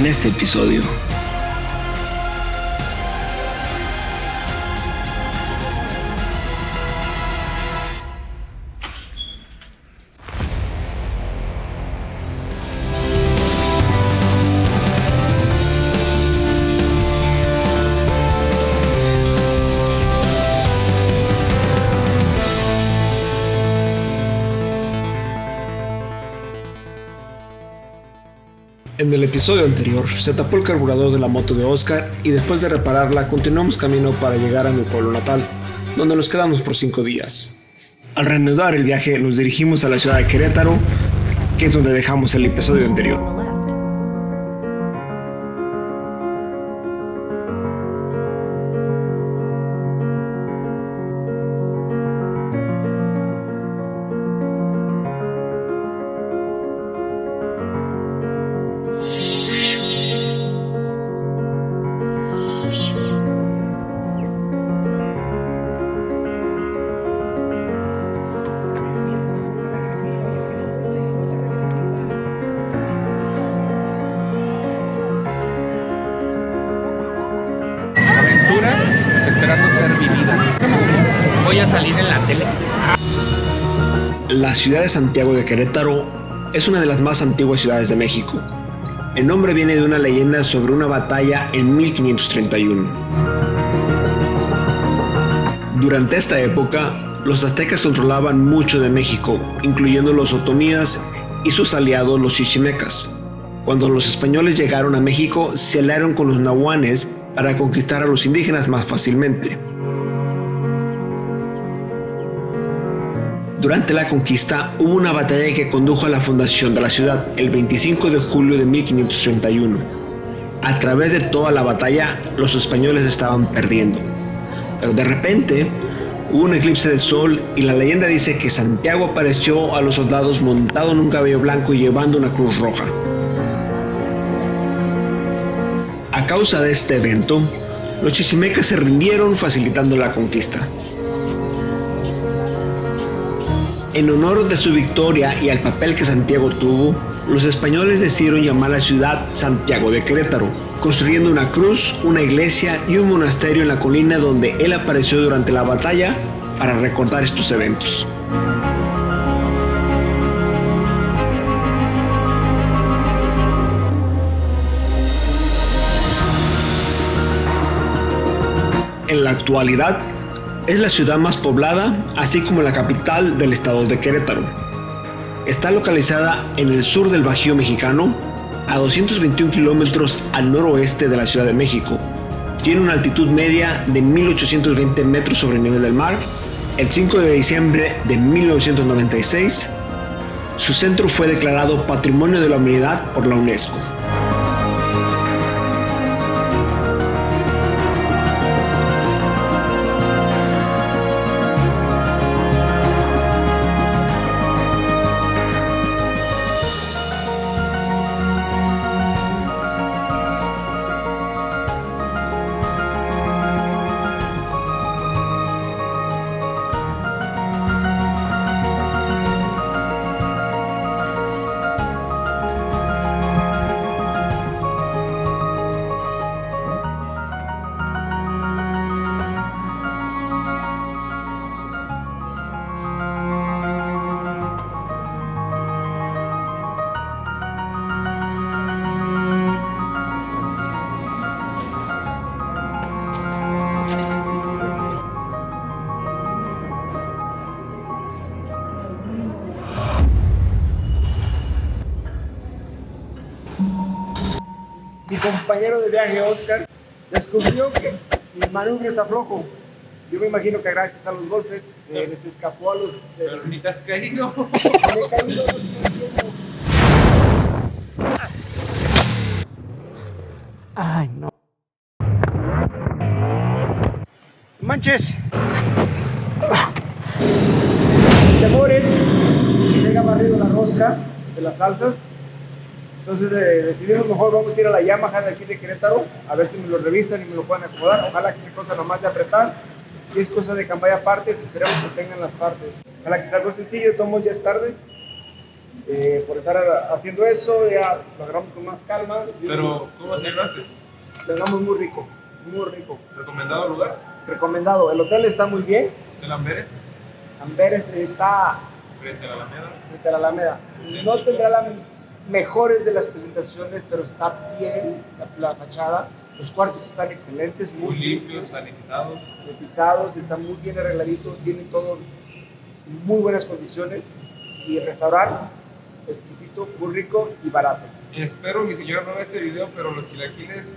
en este episodio. En el episodio anterior se tapó el carburador de la moto de Oscar y después de repararla continuamos camino para llegar a mi pueblo natal, donde nos quedamos por 5 días. Al reanudar el viaje nos dirigimos a la ciudad de Querétaro, que es donde dejamos el episodio anterior. Esperando ser vivida. Voy a salir en la tele. La ciudad de Santiago de Querétaro es una de las más antiguas ciudades de México. El nombre viene de una leyenda sobre una batalla en 1531. Durante esta época, los aztecas controlaban mucho de México, incluyendo los otomíes y sus aliados los chichimecas. Cuando los españoles llegaron a México, se aliaron con los nahuanes para conquistar a los indígenas más fácilmente. Durante la conquista hubo una batalla que condujo a la fundación de la ciudad el 25 de julio de 1531. A través de toda la batalla, los españoles estaban perdiendo. Pero de repente, hubo un eclipse de sol y la leyenda dice que Santiago apareció a los soldados montado en un caballo blanco y llevando una cruz roja. A causa de este evento, los chichimecas se rindieron facilitando la conquista. En honor de su victoria y al papel que Santiago tuvo, los españoles decidieron llamar a la ciudad Santiago de Querétaro, construyendo una cruz, una iglesia y un monasterio en la colina donde él apareció durante la batalla para recordar estos eventos. En la actualidad, es la ciudad más poblada, así como la capital del estado de Querétaro. Está localizada en el sur del Bajío mexicano, a 221 kilómetros al noroeste de la Ciudad de México. Tiene una altitud media de 1820 metros sobre el nivel del mar. El 5 de diciembre de 1996, su centro fue declarado Patrimonio de la Humanidad por la UNESCO. Mi compañero de viaje, Oscar, descubrió que mi manubrio está flojo. Yo me imagino que gracias a los golpes les escapó a los... Pero ni te has caído. Me he caído. Ay, no. Manches. Temores. Que tenga barrido la rosca de las salsas. Entonces decidimos mejor vamos a ir a la Yamaha de aquí de Querétaro, a ver si me lo revisan y me lo puedan acomodar. Ojalá que sea cosa nomás de apretar. Si es cosa de cambiar partes, esperemos que tengan las partes. Ojalá que sea algo sencillo, tomo ya es tarde. por estar haciendo eso, ya lo agarramos con más calma. Pero, ¿cómo celebraste? Lo agarramos muy rico, muy rico. ¿Recomendado lugar? Recomendado. El hotel está muy bien. ¿El Amberes? Amberes está Frente a la Alameda. frente a la Alameda. Sí. No tendrá las mejores de las presentaciones, pero está bien la fachada. Los cuartos están excelentes, Muy limpios, sanitizados. sanitizados, están muy bien arregladitos, tienen todo en muy buenas condiciones. Y el restaurante exquisito, muy rico y barato. Espero mi señora no vea este video, pero los chilaquiles,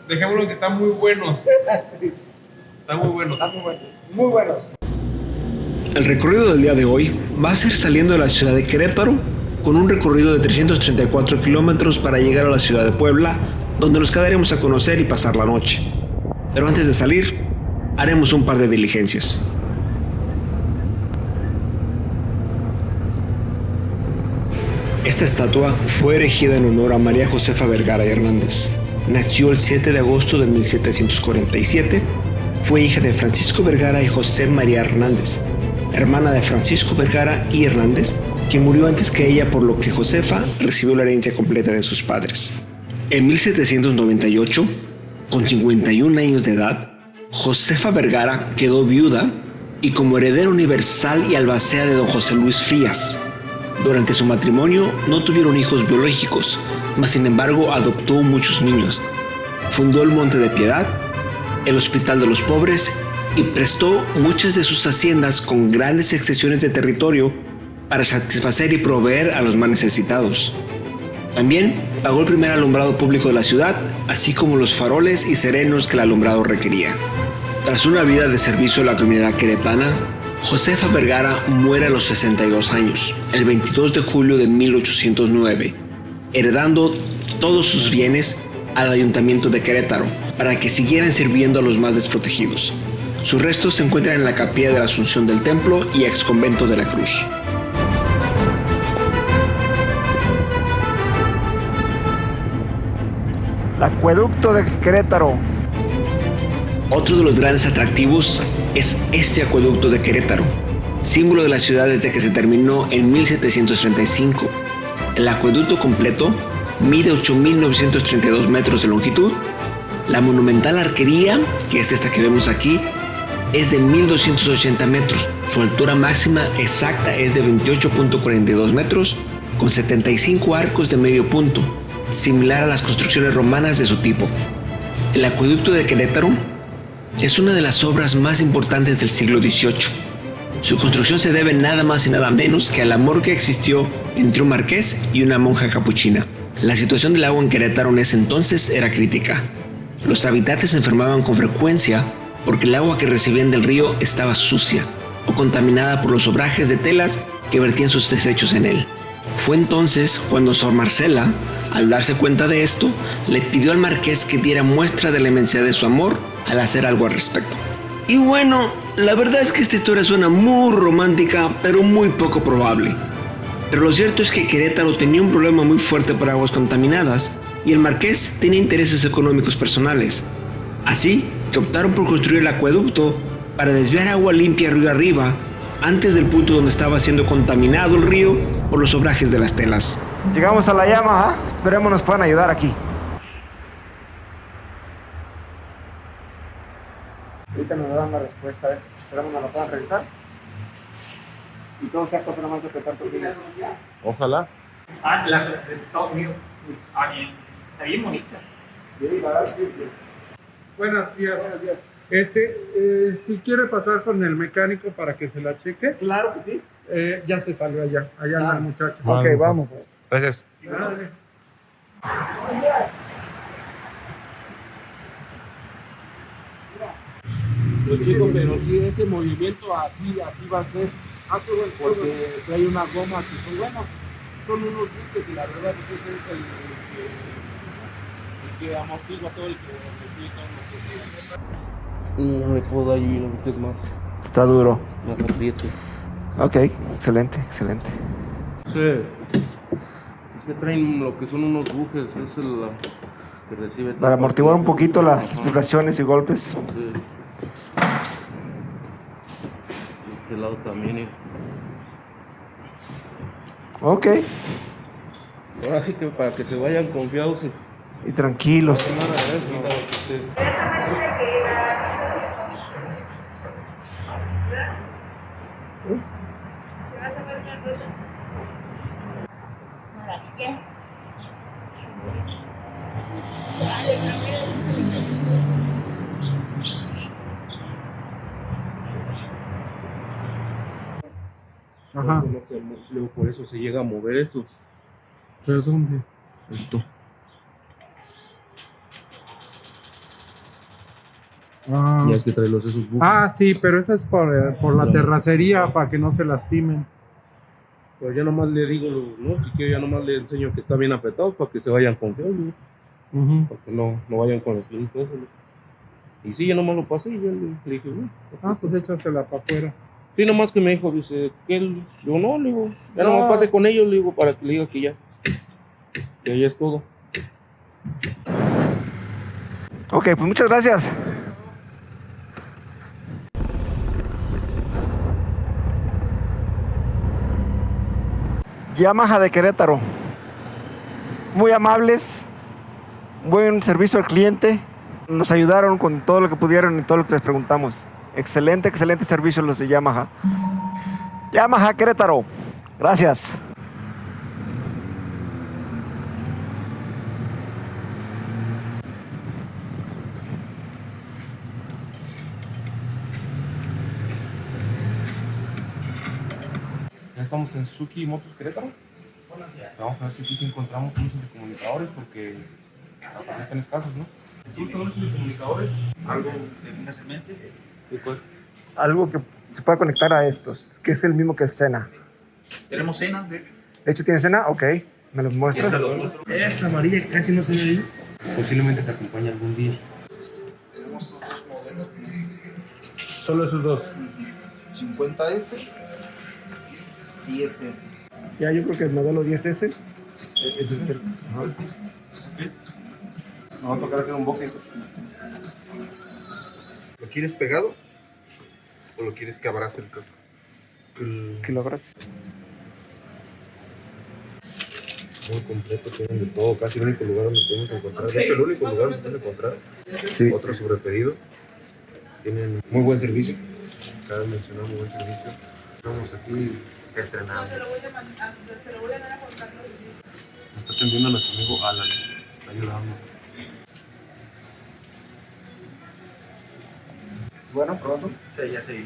dejémoslo que están muy buenos. Sí, Están muy buenos. están muy buenos. Muy buenos. El recorrido del día de hoy va a ser saliendo de la ciudad de Querétaro con un recorrido de 334 kilómetros para llegar a la ciudad de Puebla, donde nos quedaremos a conocer y pasar la noche. Pero antes de salir, haremos un par de diligencias. Esta estatua fue erigida en honor a María Josefa Vergara y Hernández. Nació el 7 de agosto de 1747. Fue hija de Francisco Vergara y José María Hernández, hermana de Francisco Vergara y Hernández, quien murió antes que ella, por lo que Josefa recibió la herencia completa de sus padres. En 1798, con 51 años de edad, Josefa Vergara quedó viuda y como heredera universal y albacea de don José Luis Frías. Durante su matrimonio no tuvieron hijos biológicos, mas sin embargo adoptó muchos niños. Fundó el Monte de Piedad, el Hospital de los Pobres y prestó muchas de sus haciendas con grandes extensiones de territorio para satisfacer y proveer a los más necesitados. También pagó el primer alumbrado público de la ciudad, así como los faroles y serenos que el alumbrado requería. Tras una vida de servicio a la comunidad queretana, Josefa Vergara muere a los 62 años, el 22 de julio de 1809, heredando todos sus bienes al Ayuntamiento de Querétaro para que siguieran sirviendo a los más desprotegidos. Sus restos se encuentran en la capilla de la Asunción del Templo y exconvento de la Cruz. El acueducto de Querétaro. Otro de los grandes atractivos es este acueducto de Querétaro, símbolo de la ciudad desde que se terminó en 1735. El acueducto completo mide 8.932 metros de longitud. La monumental arquería, que es esta que vemos aquí, es de 1.280 metros. Su altura máxima exacta es de 28.42 metros, con 75 arcos de medio punto, similar a las construcciones romanas de su tipo. El acueducto de Querétaro es una de las obras más importantes del siglo XVIII. Su construcción se debe nada más y nada menos que al amor que existió entre un marqués y una monja capuchina. La situación del agua en Querétaro en ese entonces era crítica. Los habitantes se enfermaban con frecuencia porque el agua que recibían del río estaba sucia o contaminada por los obrajes de telas que vertían sus desechos en él. Fue entonces cuando Sor Marcela, al darse cuenta de esto, le pidió al marqués que diera muestra de la inmensidad de su amor al hacer algo al respecto. Y bueno, la verdad es que esta historia suena muy romántica, pero muy poco probable. Pero lo cierto es que Querétaro tenía un problema muy fuerte por aguas contaminadas y el marqués tenía intereses económicos personales. Así que optaron por construir el acueducto para desviar agua limpia río arriba antes del punto donde estaba siendo contaminado el río por los obrajes de las telas. Llegamos a la Yamaha. Esperemos nos puedan ayudar aquí. Ahorita nos dan la respuesta, esperamos nos la puedan revisar. Y todo sea cosa nomás de apretar tu línea. Ojalá. Ah, desde Estados Unidos. Sí. Ah, bien. Está bien bonita. Sí, la verdad sí. Buenos días. Buenos días. Si quiere pasar con el mecánico para que se la cheque, Claro que sí. ya se salió allá anda el muchacho. Ok, vamos. Gracias. Dale. Los chicos, pero sí, ese movimiento así va a ser. Qué bueno. Porque hay una goma que son, bueno, son unos buques y la verdad pues ese es el que amortigua todo el que recibe todo lo que no me puedo dar unos buques más. Está duro. Más apriete. Ok, excelente, excelente. Sí. Es que traen lo que son unos bujes, es el que recibe. Para amortiguar un poquito las vibraciones y golpes. Sí. De este lado también. Ok. Ahora sí que para que se vayan confiados Y tranquilos. nada de eso. Ajá. Luego por eso se llega a mover eso. ¿Pero dónde? Esto. Ah. Ya es que trae esos bujes. Ah, sí, pero esa es por la terracería, para que no se lastimen. Pero ya nomás le digo, no, si quiero ya nomás le enseño que está bien apretado para que se vayan confiados, ¿no? Para que no vayan con el slip eso, ¿no? Y sí, ya nomás lo pasé y yo le dije, Ah, pues échasela para afuera. sí, nomás que me dijo, dice, que él, yo no, le digo, ya nomás pase con ellos, le digo, para que le diga que ya es todo. Ok, pues muchas gracias. Yamaha de Querétaro. Muy amables, buen servicio al cliente. Nos ayudaron con todo lo que pudieron y todo lo que les preguntamos. Excelente, excelente servicio los de Yamaha. Yamaha Querétaro. Gracias. Ya estamos en Suzuki Motos Querétaro. Vamos a ver si aquí sí encontramos unos intercomunicadores porque aparte están escasos, ¿no? ¿Tú unos intercomunicadores? ¿Algo que tengas en mente? Algo que se pueda conectar a estos, que es el mismo que Sena. Tenemos cena, de hecho. De hecho, ¿tiene Sena? Ok. ¿Me los muestras? Esa amarilla que casi no se ve ahí. Posiblemente te acompañe algún día. Solo esos dos. 50S y 10S. Ya, yo creo que el modelo 10S. Ese es el. Vamos a tocar hacer un unboxing. ¿Lo quieres pegado? ¿O lo quieres que abrace el casco? Que lo abrace. Muy completo, tienen de todo. Casi el único lugar donde podemos encontrar. De hecho, el único lugar donde podemos encontrar. Sí. Otro sobrepedido. Tienen muy buen servicio. Cabe mencionar muy buen servicio. Estamos aquí estrenando. Se lo voy a dar a Juan Carlos. Nos está atendiendo nuestro amigo Alan. Está ayudando. Bueno, pronto. Sí, ya sé.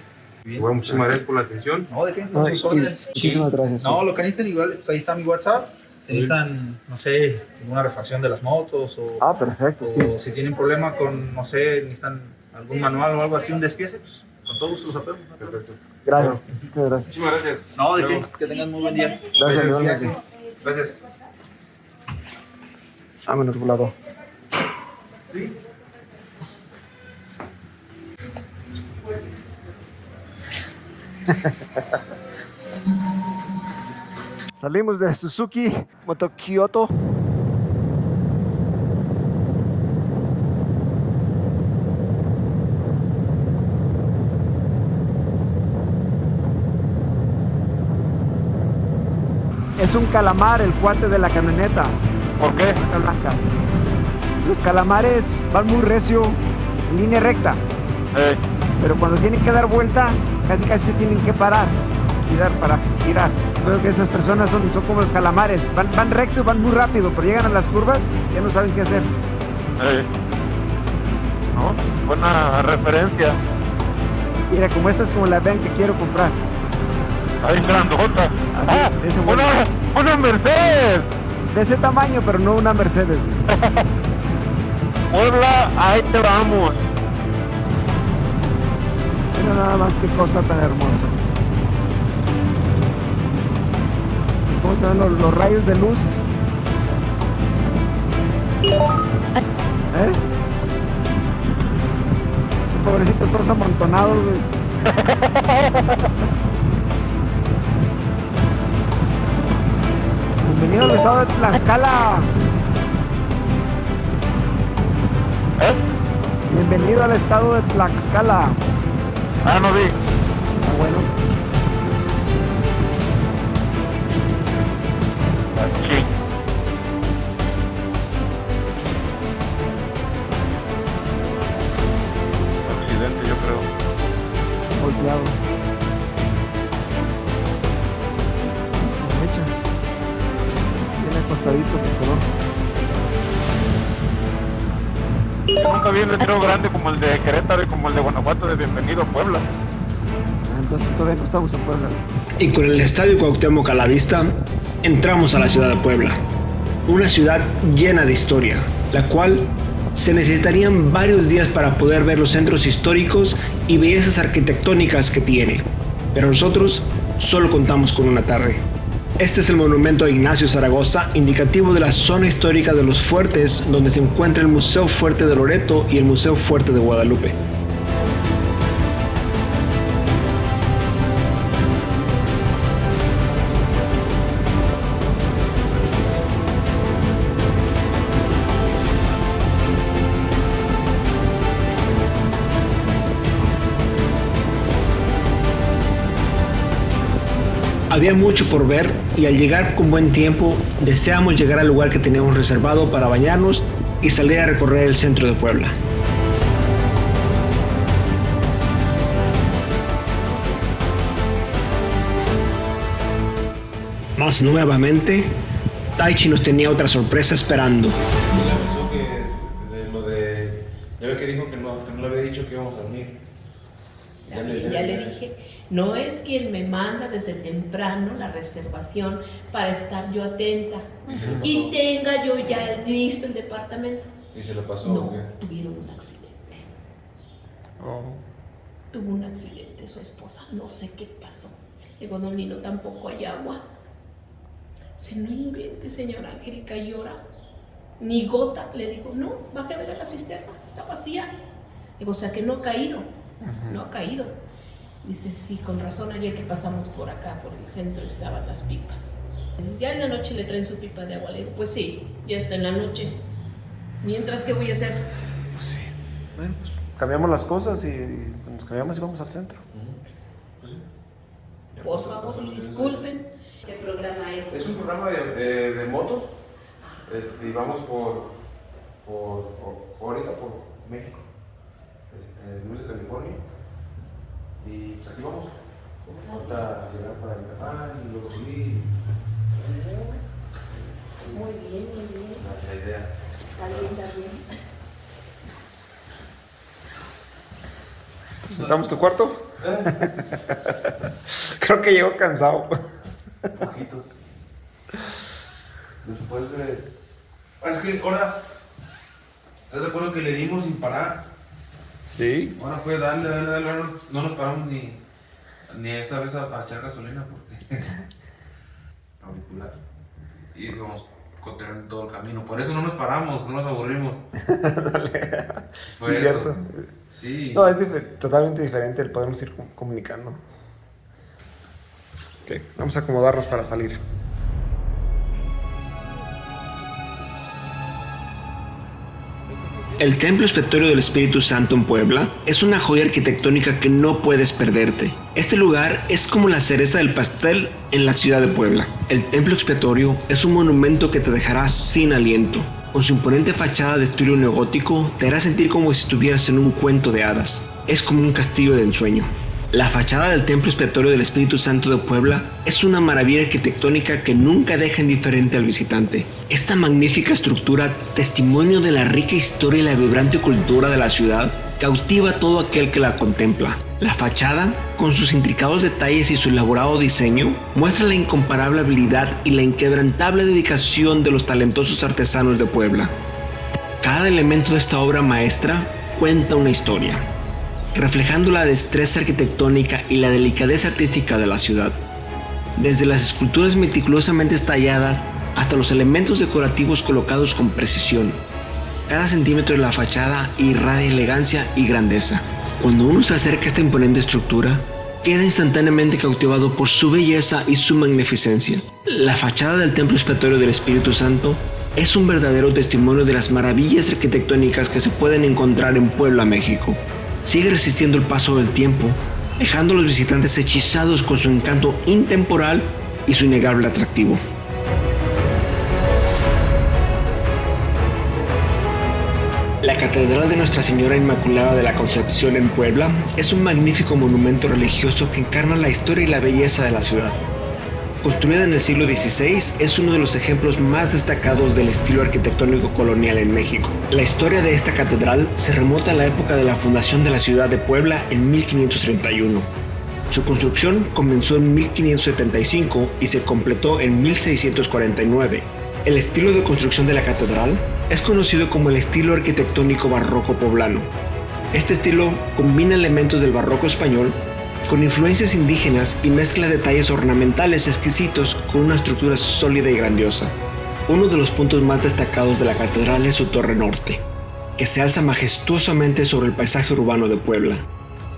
Bueno, muchísimas gracias por la atención. No, ¿de qué? Muchísimas gracias. No, lo que necesiten igual, pues ahí está mi WhatsApp. Si necesitan, no sé, alguna refacción de las motos o, Perfecto, o sí. si tienen problema con, no sé, necesitan algún manual o algo así, un despiece, pues con todo gusto los apoyamos. Perfecto. Gracias. Muchas gracias. Muchísimas gracias. No, ¿de qué? Que tengan muy buen día. Gracias, igualmente. Gracias. Vámonos, volador. Sí. Salimos de Suzuki Moto Kyoto. Es un calamar el cuate de la camioneta. ¿Por qué? Camioneta blanca. Los calamares van muy recio, en línea recta. Pero cuando tienen que dar vuelta, casi se tienen que parar y dar para girar. Creo que esas personas son como los calamares. Van rectos, van muy rápido, pero llegan a las curvas, ya no saben qué hacer. ¿No? Buena referencia. Mira, como esta es como la van que quiero comprar. Ahí grandota. Así, de ese vuelo. ¡Una Mercedes! De ese tamaño, pero no una Mercedes. Puebla, ahí te vamos. Mira nada más qué cosa tan hermosa. ¿Cómo se ven los rayos de luz? ¿Eh? Pobrecitos todos amontonados, güey. Bienvenido al estado de Tlaxcala. Bienvenido al estado de Tlaxcala. No vi. Bueno. Sí. Accidente, yo creo. Volteado. Su mecha. Tiene acostadito que color. Yo nunca vi un letrero grande como el de Querétaro y como el de Guanajuato de Bienvenido a Puebla. Entonces todavía no estamos en Puebla. Y con el Estadio Cuauhtémoc a la vista, entramos a la ciudad de Puebla. Una ciudad llena de historia, la cual se necesitarían varios días para poder ver los centros históricos y bellezas arquitectónicas que tiene. Pero nosotros solo contamos con una tarde. Este es el monumento a Ignacio Zaragoza, indicativo de la zona histórica de los fuertes, donde se encuentra el Museo Fuerte de Loreto y el Museo Fuerte de Guadalupe. Había mucho por ver y al llegar con buen tiempo deseamos llegar al lugar que teníamos reservado para bañarnos y salir a recorrer el centro de Puebla. Mas nuevamente, Taichi nos tenía otra sorpresa esperando. Sí, le avisó que de lo de... Ya ve que dijo que no le había dicho que íbamos a dormir. Ya le dije, no es quien me manda desde temprano la reservación para estar yo atenta y tenga yo ya listo el departamento. ¿Y se le pasó? No, ¿o qué? tuvieron un accidente. Tuvo un accidente su esposa, no sé qué pasó. Digo, don Lino, tampoco hay agua. Se no invente, señora Angélica, llora. Ni gota. Le digo, no, baje a ver a la cisterna, está vacía. Digo, o sea que no ha caído. No ha caído. Dice, sí, con razón, ayer que pasamos por acá, por el centro, estaban las pipas. Ya en la noche le traen su pipa de agua. Le digo, pues sí, ya está en la noche. Mientras, ¿qué voy a hacer? Pues sí. Bueno, pues cambiamos las cosas y nos cambiamos y vamos al centro. Pues sí. Por favor, disculpen. ¿Qué programa es? Es un programa de motos. Y vamos por ahorita por México. Luis de California, y pues aquí vamos. Ahorita llegar para Internet y luego subir. Muy bien, muy bien. La idea. Está bien, está bien. ¿Sentamos tu cuarto? Creo que llegó cansado. Un poquito. Después de... Es que ahora... ¿Estás de acuerdo que le dimos sin parar? Sí. Ahora fue darle, no nos paramos ni esa vez a echar gasolina porque auricular. Y íbamos coteando todo el camino. Por eso no nos paramos, no nos aburrimos. Fue es eso. cierto. Sí. No, es totalmente diferente el podernos ir comunicando. Ok, vamos a acomodarnos para salir. El Templo Expiatorio del Espíritu Santo en Puebla es una joya arquitectónica que no puedes perderte. Este lugar es como la cereza del pastel en la ciudad de Puebla. El Templo Expiatorio es un monumento que te dejará sin aliento. Con su imponente fachada de estilo neogótico, te hará sentir como si estuvieras en un cuento de hadas. Es como un castillo de ensueño. La fachada del Templo Expiatorio del Espíritu Santo de Puebla es una maravilla arquitectónica que nunca deja indiferente al visitante. Esta magnífica estructura, testimonio de la rica historia y la vibrante cultura de la ciudad, cautiva a todo aquel que la contempla. La fachada, con sus intricados detalles y su elaborado diseño, muestra la incomparable habilidad y la inquebrantable dedicación de los talentosos artesanos de Puebla. Cada elemento de esta obra maestra cuenta una historia, reflejando la destreza arquitectónica y la delicadeza artística de la ciudad. Desde las esculturas meticulosamente talladas hasta los elementos decorativos colocados con precisión, cada centímetro de la fachada irradia elegancia y grandeza. Cuando uno se acerca a esta imponente estructura, queda instantáneamente cautivado por su belleza y su magnificencia. La fachada del Templo Expiatorio del Espíritu Santo es un verdadero testimonio de las maravillas arquitectónicas que se pueden encontrar en Puebla, México. Sigue resistiendo el paso del tiempo, dejando a los visitantes hechizados con su encanto intemporal y su innegable atractivo. Catedral de Nuestra Señora Inmaculada de la Concepción en Puebla es un magnífico monumento religioso que encarna la historia y la belleza de la ciudad. Construida en el siglo XVI, es uno de los ejemplos más destacados del estilo arquitectónico colonial en México. La historia de esta catedral se remonta a la época de la fundación de la ciudad de Puebla en 1531. Su construcción comenzó en 1575 y se completó en 1649. El estilo de construcción de la catedral es conocido como el estilo arquitectónico barroco poblano. Este estilo combina elementos del barroco español con influencias indígenas y mezcla detalles ornamentales exquisitos con una estructura sólida y grandiosa. Uno de los puntos más destacados de la catedral es su torre norte, que se alza majestuosamente sobre el paisaje urbano de Puebla.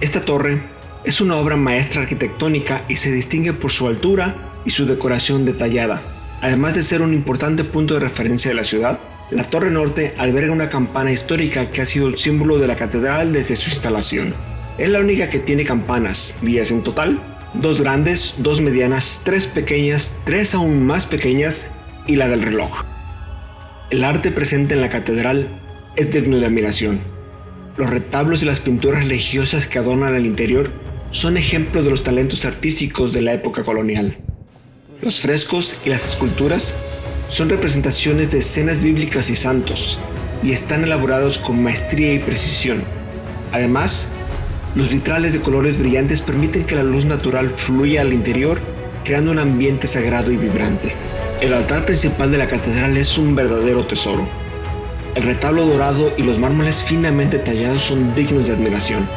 Esta torre es una obra maestra arquitectónica y se distingue por su altura y su decoración detallada. Además de ser un importante punto de referencia de la ciudad, la torre norte alberga una campana histórica que ha sido el símbolo de la catedral desde su instalación. Es la única que tiene campanas, 10 en total, 2 grandes, 2 medianas, 3 pequeñas, 3 aún más pequeñas y la del reloj. El arte presente en la catedral es digno de admiración. Los retablos y las pinturas religiosas que adornan el interior son ejemplos de los talentos artísticos de la época colonial. Los frescos y las esculturas son representaciones de escenas bíblicas y santos y están elaborados con maestría y precisión. Además, los vitrales de colores brillantes permiten que la luz natural fluya al interior, creando un ambiente sagrado y vibrante. El altar principal de la catedral es un verdadero tesoro. El retablo dorado y los mármoles finamente tallados son dignos de admiración.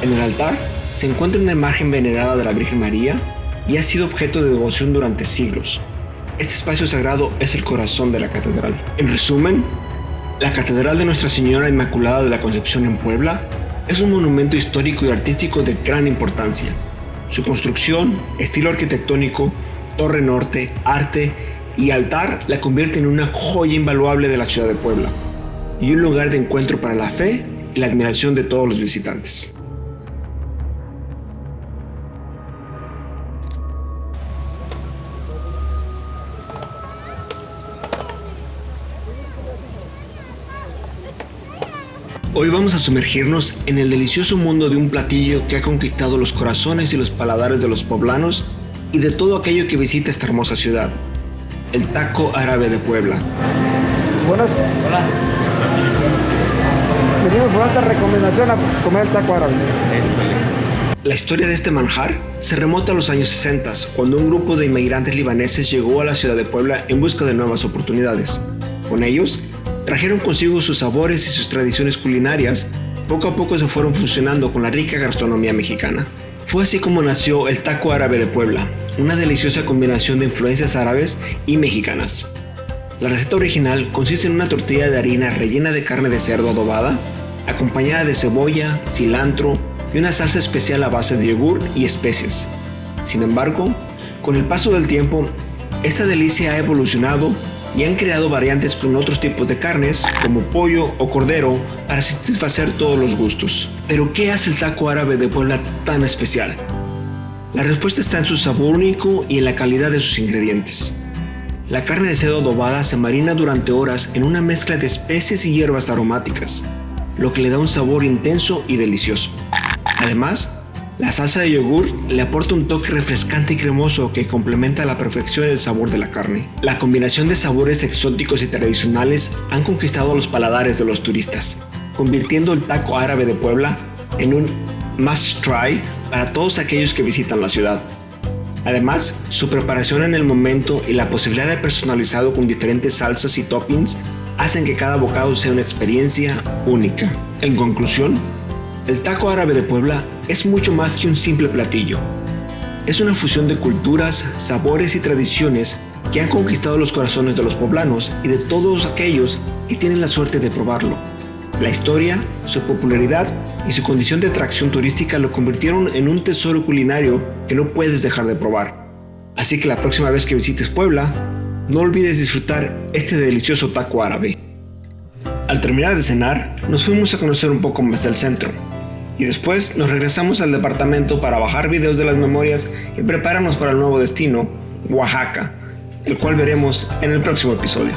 En el altar se encuentra una imagen venerada de la Virgen María y ha sido objeto de devoción durante siglos. Este espacio sagrado es el corazón de la catedral. En resumen, la Catedral de Nuestra Señora Inmaculada de la Concepción en Puebla es un monumento histórico y artístico de gran importancia. Su construcción, estilo arquitectónico, torre norte, arte y altar la convierten en una joya invaluable de la ciudad de Puebla y un lugar de encuentro para la fe y la admiración de todos los visitantes. Hoy vamos a sumergirnos en el delicioso mundo de un platillo que ha conquistado los corazones y los paladares de los poblanos y de todo aquello que visita esta hermosa ciudad, el taco árabe de Puebla. Buenas. Hola. Venimos por alta recomendación a comer el taco árabe. La historia de este manjar se remonta a los años 60, cuando un grupo de inmigrantes libaneses llegó a la ciudad de Puebla en busca de nuevas oportunidades. Con ellos, trajeron consigo sus sabores y sus tradiciones culinarias. Poco a poco se fueron fusionando con la rica gastronomía mexicana. Fue así como nació el taco árabe de Puebla, una deliciosa combinación de influencias árabes y mexicanas. La receta original consiste en una tortilla de harina rellena de carne de cerdo adobada, acompañada de cebolla, cilantro y una salsa especial a base de yogur y especias. Sin embargo, con el paso del tiempo, esta delicia ha evolucionado y han creado variantes con otros tipos de carnes, como pollo o cordero, para satisfacer todos los gustos. Pero, ¿qué hace el taco árabe de Puebla tan especial? La respuesta está en su sabor único y en la calidad de sus ingredientes. La carne de cerdo adobada se marina durante horas en una mezcla de especies y hierbas aromáticas, lo que le da un sabor intenso y delicioso. Además, la salsa de yogur le aporta un toque refrescante y cremoso que complementa a la perfección el sabor de la carne. La combinación de sabores exóticos y tradicionales han conquistado los paladares de los turistas, convirtiendo el taco árabe de Puebla en un must try para todos aquellos que visitan la ciudad. Además, su preparación en el momento y la posibilidad de personalizado con diferentes salsas y toppings hacen que cada bocado sea una experiencia única. En conclusión, el taco árabe de Puebla es mucho más que un simple platillo. Es una fusión de culturas, sabores y tradiciones que han conquistado los corazones de los poblanos y de todos aquellos que tienen la suerte de probarlo. La historia, su popularidad y su condición de atracción turística lo convirtieron en un tesoro culinario que no puedes dejar de probar. Así que la próxima vez que visites Puebla, no olvides disfrutar este delicioso taco árabe. Al terminar de cenar, nos fuimos a conocer un poco más del centro. Y después nos regresamos al departamento para bajar videos de las memorias y prepararnos para el nuevo destino, Oaxaca, el cual veremos en el próximo episodio.